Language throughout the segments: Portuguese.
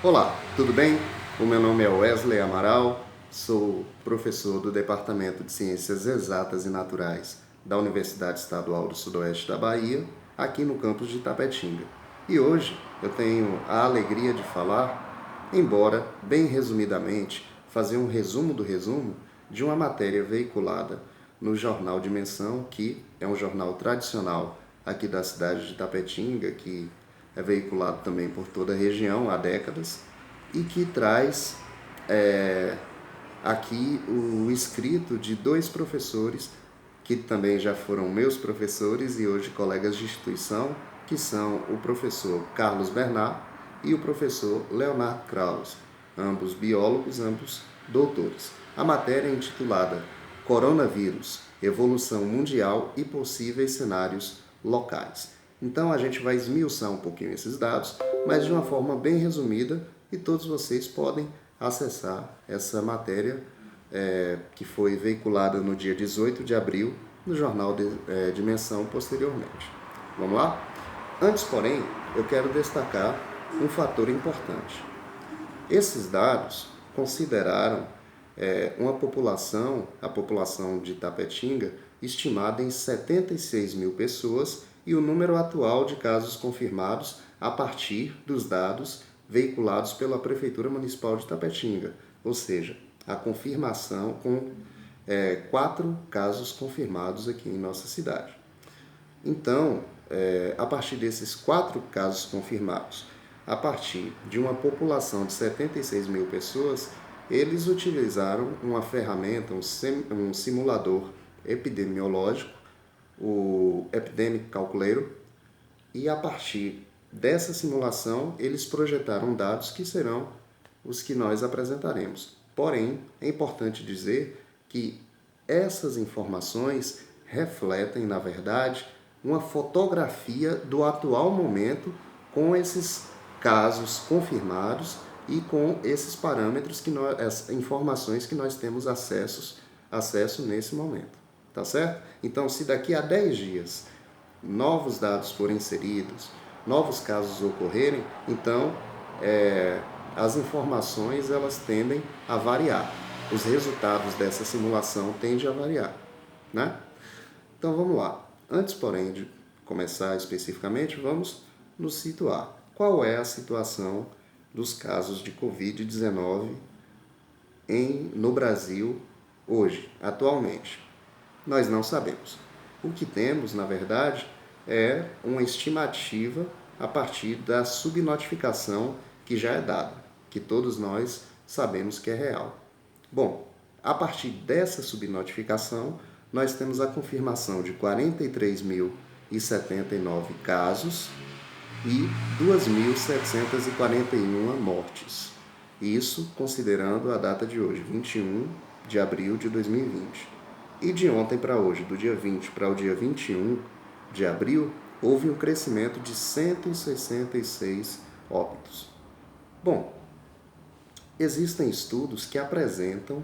Olá, tudo bem? O meu nome é Wesley Amaral, sou professor do Departamento de Ciências Exatas e Naturais da Universidade Estadual do Sudoeste da Bahia, aqui no campus de Itapetinga. E hoje eu tenho a alegria de falar, embora bem resumidamente, fazer um resumo do resumo de uma matéria veiculada no jornal Dimensão, que é um jornal tradicional aqui da cidade de Itapetinga, que é veiculado também por toda a região há décadas e que traz aqui o escrito de dois professores que também já foram meus professores e hoje colegas de instituição, que são o professor Carlos Bernard e o professor Leonardo Krause, ambos biólogos, ambos doutores. A matéria é intitulada Coronavírus, Evolução Mundial e Possíveis Cenários Locais. Então a gente vai esmiuçar um pouquinho esses dados, mas de uma forma bem resumida, e todos vocês podem acessar essa matéria que foi veiculada no dia 18 de abril no jornal Dimensão posteriormente. Vamos lá? Antes, porém, eu quero destacar um fator importante. Esses dados consideraram uma população, a população de Itapetinga, estimada em 76 mil pessoas e o número atual de casos confirmados a partir dos dados veiculados pela Prefeitura Municipal de Itapetinga, ou seja, a confirmação com 4 casos confirmados aqui em nossa cidade. Então, a partir desses 4 casos confirmados, a partir de uma população de 76 mil pessoas, eles utilizaram uma ferramenta, um simulador epidemiológico, o Epidemic Calculator, e a partir dessa simulação eles projetaram dados que serão os que nós apresentaremos. Porém, é importante dizer que essas informações refletem, na verdade, uma fotografia do atual momento com esses casos confirmados e com esses parâmetros, essas informações que nós temos acesso nesse momento. Tá certo? Então, se daqui a 10 dias novos dados forem inseridos, novos casos ocorrerem, então as informações elas tendem a variar. Os resultados dessa simulação tendem a variar, né? Então vamos lá. Antes, porém, de começar especificamente, vamos nos situar. Qual é a situação dos casos de Covid-19 no Brasil hoje, atualmente? Nós não sabemos. O que temos, na verdade, é uma estimativa a partir da subnotificação que já é dada, que todos nós sabemos que é real. Bom, a partir dessa subnotificação, nós temos a confirmação de 43.079 casos e 2.741 mortes. Isso considerando a data de hoje, 21 de abril de 2020. E de ontem para hoje, do dia 20 para o dia 21 de abril, houve um crescimento de 166 óbitos. Bom, existem estudos que apresentam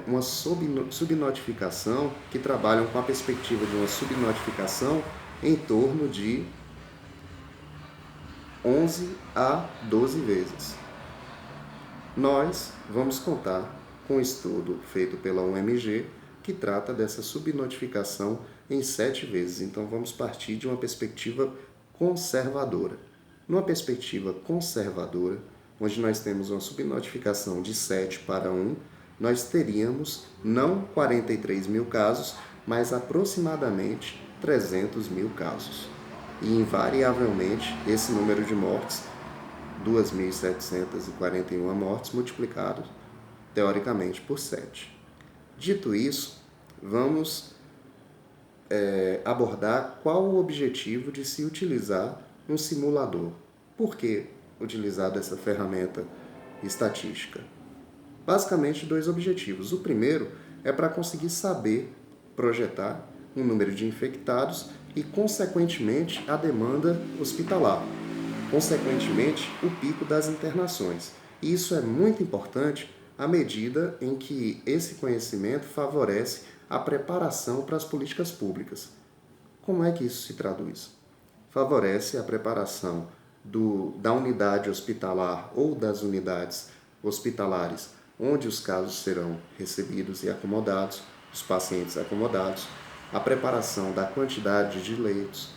uma subnotificação, que trabalham com a perspectiva de uma subnotificação em torno de 11 a 12 vezes. Nós vamos contar com um estudo feito pela UMG que trata dessa subnotificação em 7 vezes. Então vamos partir de uma perspectiva conservadora. Numa perspectiva conservadora, onde nós temos uma subnotificação de 7 para 1, nós teríamos não 43 mil casos, mas aproximadamente 300 mil casos. E invariavelmente esse número de mortes, 2.741 mortes, multiplicado teoricamente por 7. Dito isso, vamos abordar qual o objetivo de se utilizar um simulador. Por que utilizar essa ferramenta estatística? Basicamente, 2 objetivos. O primeiro é para conseguir saber projetar um número de infectados e, consequentemente, a demanda hospitalar. Consequentemente, o pico das internações. E isso é muito importante à medida em que esse conhecimento favorece a preparação para as políticas públicas. Como é que isso se traduz? Favorece a preparação da unidade hospitalar ou das unidades hospitalares onde os casos serão recebidos e acomodados, os pacientes acomodados, a preparação da quantidade de leitos,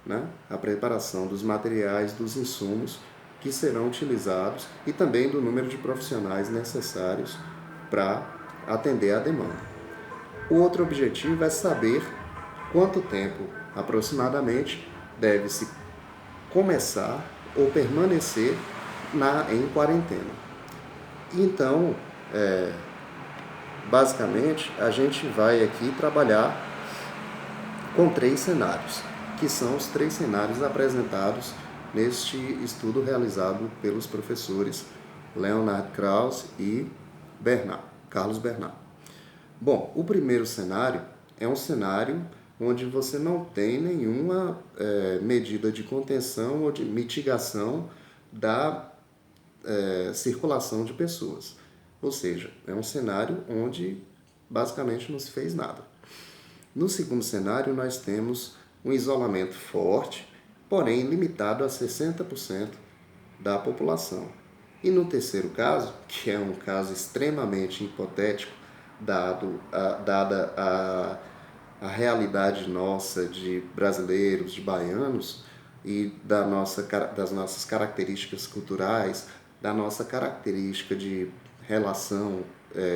né? A preparação dos materiais, dos insumos que serão utilizados e também do número de profissionais necessários para atender a demanda. O outro objetivo é saber quanto tempo aproximadamente deve-se começar ou permanecer em quarentena. Então, basicamente, a gente vai aqui trabalhar com 3 cenários, que são os 3 cenários apresentados neste estudo realizado pelos professores Leonard Krauss e Carlos Bernard. Bom, o primeiro cenário é um cenário onde você não tem nenhuma medida de contenção ou de mitigação da circulação de pessoas. Ou seja, é um cenário onde basicamente não se fez nada. No segundo cenário, nós temos um isolamento forte, porém limitado a 60% da população. E no terceiro caso, que é um caso extremamente hipotético, dada a realidade nossa de brasileiros, de baianos, e das nossas características culturais, da nossa característica de relação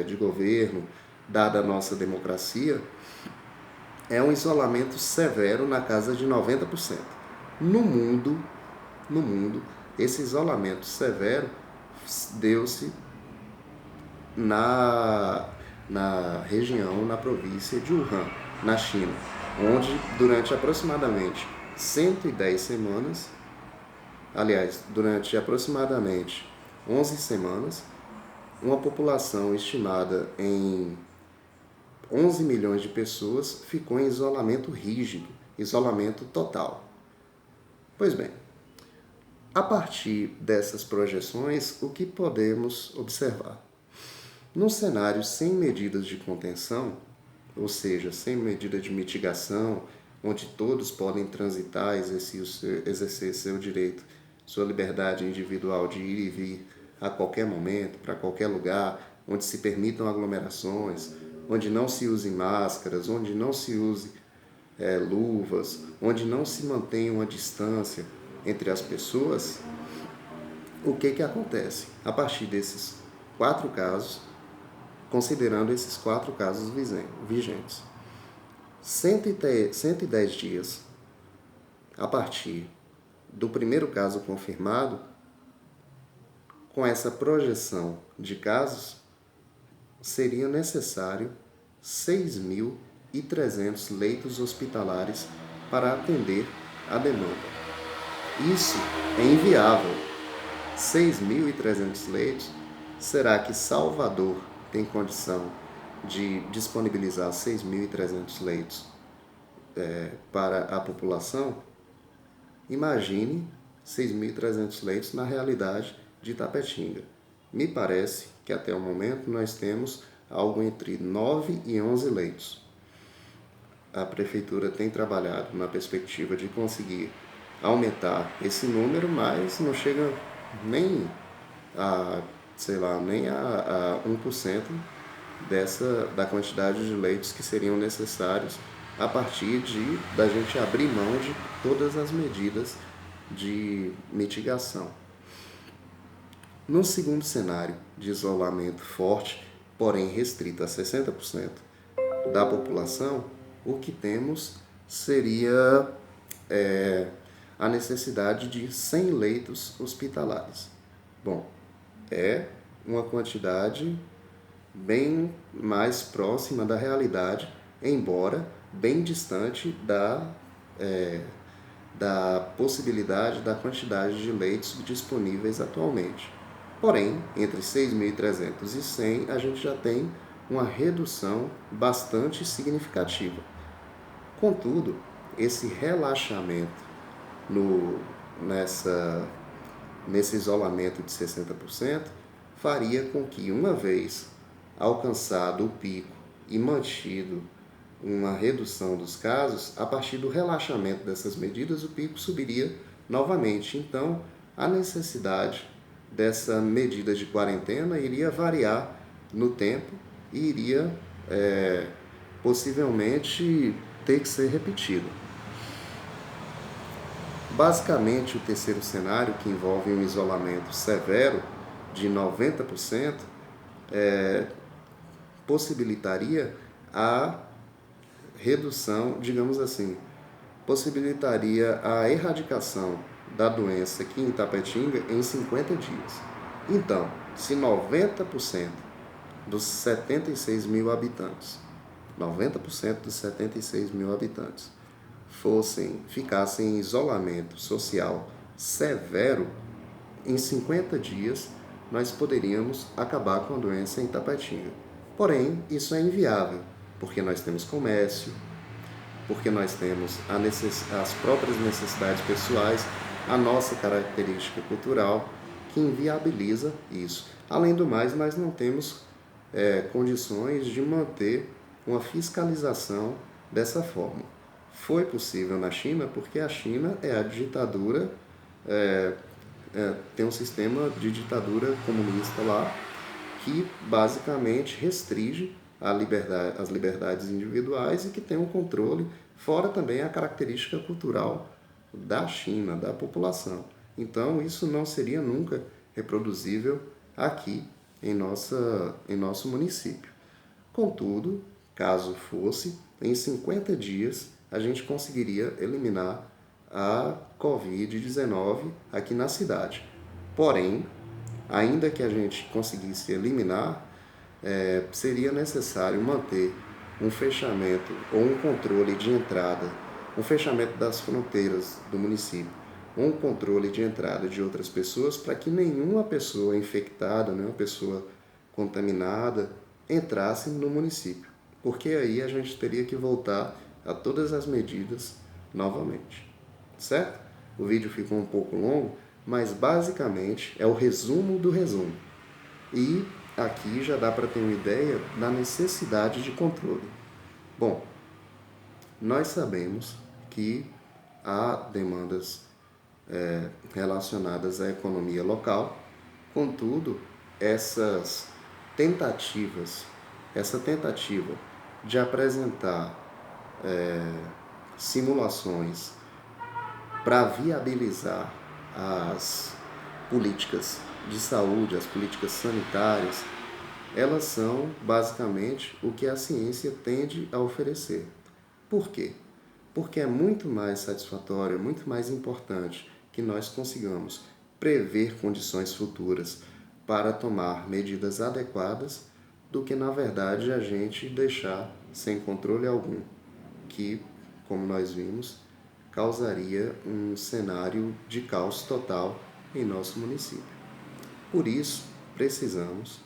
de governo, dada a nossa democracia, é um isolamento severo na casa de 90%. No mundo, esse isolamento severo deu-se na região, na província de Wuhan, na China, onde durante aproximadamente 110 semanas, durante aproximadamente 11 semanas, uma população estimada em 11 milhões de pessoas ficou em isolamento rígido, isolamento total. Pois bem, a partir dessas projeções, o que podemos observar? Num cenário sem medidas de contenção, ou seja, sem medida de mitigação, onde todos podem transitar, exercer seu direito, sua liberdade individual de ir e vir a qualquer momento, para qualquer lugar, onde se permitam aglomerações, onde não se use máscaras, onde não se use luvas, onde não se mantenha uma distância entre as pessoas, o que acontece? A partir desses 4 casos, considerando esses 4 casos vigentes, 110 dias a partir do primeiro caso confirmado, com essa projeção de casos, seria necessário 6.300 leitos hospitalares para atender a demanda. Isso é inviável. 6.300 leitos, será que Salvador tem condição de disponibilizar 6.300 leitos para a população? Imagine 6.300 leitos na realidade de Tapetinga. Me parece que até o momento nós temos algo entre 9 e 11 leitos. A Prefeitura tem trabalhado na perspectiva de conseguir aumentar esse número, mas não chega nem a 1% da quantidade de leitos que seriam necessários a partir da gente abrir mão de todas as medidas de mitigação. No segundo cenário de isolamento forte, porém restrito a 60% da população, o que temos seria a necessidade de 100 leitos hospitalares. Bom, é uma quantidade bem mais próxima da realidade, embora bem distante da possibilidade da quantidade de leitos disponíveis atualmente. Porém, entre 6.300 e 100, a gente já tem uma redução bastante significativa. Contudo, esse relaxamento nesse isolamento de 60% faria com que, uma vez alcançado o pico e mantido uma redução dos casos, a partir do relaxamento dessas medidas, o pico subiria novamente. Então, a necessidade dessa medida de quarentena iria variar no tempo e iria possivelmente ter que ser repetida. Basicamente, o terceiro cenário, que envolve um isolamento severo de 90%, possibilitaria a redução, digamos assim, possibilitaria a erradicação da doença aqui em Itapetinga em 50 dias. Então, se 90% dos 76 mil habitantes, 90% dos 76 mil habitantes ficassem em isolamento social severo, em 50 dias nós poderíamos acabar com a doença em Itapetinga. Porém, isso é inviável, porque nós temos comércio, porque nós temos as próprias necessidades pessoais, a nossa característica cultural, que inviabiliza isso. Além do mais, nós não temos condições de manter uma fiscalização dessa forma. Foi possível na China porque a China é a ditadura, tem um sistema de ditadura comunista lá que basicamente restringe as liberdades individuais e que tem um controle, fora também a característica cultural da China, da população. Então, isso não seria nunca reproduzível aqui em nosso município. Contudo, caso fosse, em 50 dias a gente conseguiria eliminar a Covid-19 aqui na cidade. Porém, ainda que a gente conseguisse eliminar, seria necessário manter um fechamento ou um controle de entrada, um fechamento das fronteiras do município, um controle de entrada de outras pessoas para que nenhuma pessoa infectada, nenhuma pessoa contaminada entrasse no município, porque aí a gente teria que voltar a todas as medidas novamente, certo? O vídeo ficou um pouco longo, mas basicamente é o resumo do resumo. E aqui já dá para ter uma ideia da necessidade de controle. Bom, nós sabemos que há demandas relacionadas à economia local, contudo, essa tentativa de apresentar simulações para viabilizar as políticas de saúde, as políticas sanitárias, elas são basicamente o que a ciência tende a oferecer. Por quê? Porque é muito mais satisfatório, muito mais importante que nós consigamos prever condições futuras para tomar medidas adequadas do que, na verdade, a gente deixar sem controle algum, que, como nós vimos, causaria um cenário de caos total em nosso município. Por isso, precisamos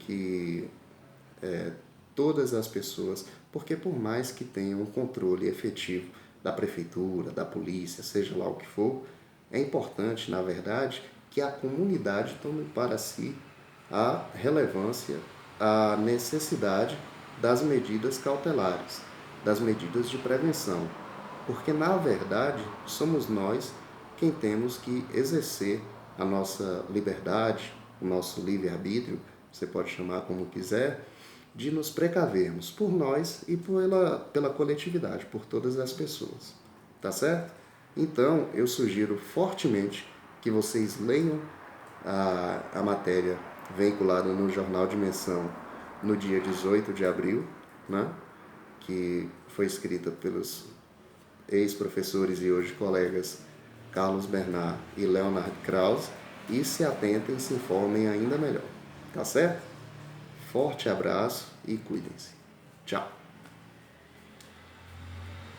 que todas as pessoas, porque por mais que tenham um controle efetivo da prefeitura, da polícia, seja lá o que for, é importante, na verdade, que a comunidade tome para si a relevância, a necessidade das medidas cautelares, das medidas de prevenção, porque, na verdade, somos nós quem temos que exercer a nossa liberdade, o nosso livre-arbítrio, você pode chamar como quiser, de nos precavermos por nós e pela coletividade, por todas as pessoas. Tá certo? Então, eu sugiro fortemente que vocês leiam a matéria veiculada no Jornal de Menção no dia 18 de abril, né? Que foi escrita pelos ex-professores e hoje colegas Carlos Bernard e Leonard Krause, e se atentem e se informem ainda melhor. Tá certo? Forte abraço e cuidem-se. Tchau!